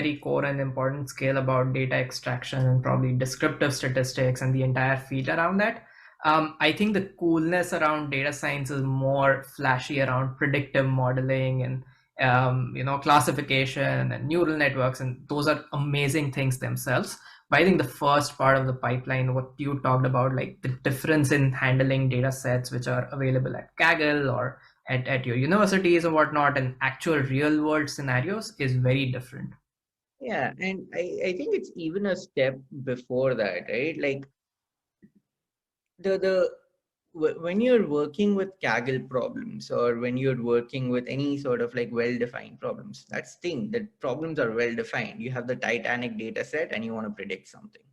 very core and important skill about data extraction and probably descriptive statistics and the entire field around that. I think the coolness around data science is more flashy around predictive modeling and classification and neural networks, and those are amazing things themselves. But I think the first part of the pipeline, what you talked about, like the difference in handling data sets which are available at Kaggle or at your universities or whatnot, and actual real world scenarios is very different. Yeah, and I think it's even a step before that, right? Like when you're working with Kaggle problems, or when you're working with any sort of like well-defined problems, that's thing that problems are well-defined. You have the Titanic data set and you want to predict something.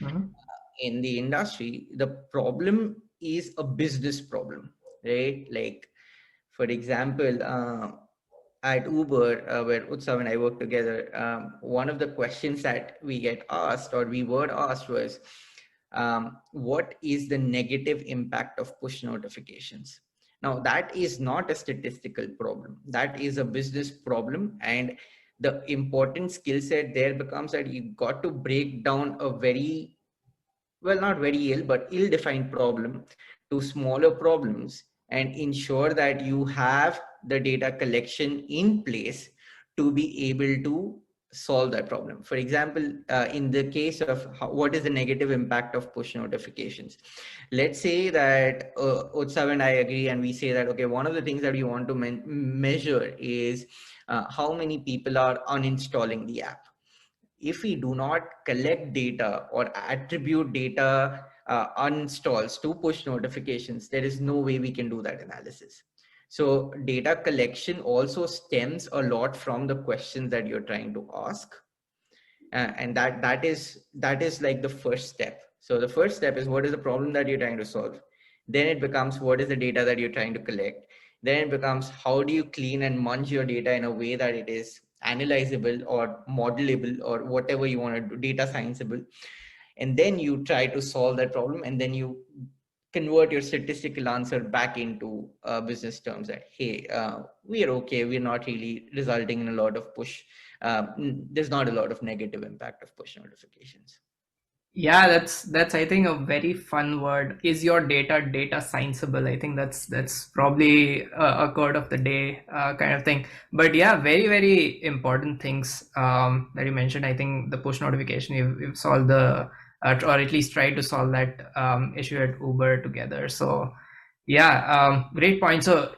Mhm. In the industry, the problem is a business problem, right? Like, for example, at Uber, where Utsav and I work together, one of the questions that we get asked, or we were asked, was, what is the negative impact of push notifications? Now, that is not a statistical problem. That is a business problem. And the important skill set there becomes that you got to break down a very, well, not very ill, but ill-defined problem to smaller problems, and ensure that you have the data collection in place to be able to solve that problem. For example, in the case of what is the negative impact of push notifications, let's say that Utsav and I agree, and we say that, okay, one of the things that we want to measure is how many people are uninstalling the app. If we do not collect data or attribute data uninstalls to push notifications, there is no way we can do that analysis. So data collection also stems a lot from the questions that you're trying to ask, and that is like the first step. So the first step is, what is the problem that you're trying to solve? Then it becomes, what is the data that you're trying to collect? Then it becomes, how do you clean and munch your data in a way that it is analyzable or modelable or whatever you want to do, data scienceable. And then you try to solve that problem, and then you convert your statistical answer back into business terms, that, hey, we are okay, we're not really resulting in a lot of push, there's not a lot of negative impact of push notifications. Yeah, that's I think a very fun word. Is your data scienceable? I think that's probably a word of the day kind of thing. But yeah, very very important things that you mentioned. I think the push notification, you've solved the or at least tried to solve that issue at Uber together. So yeah, great point. So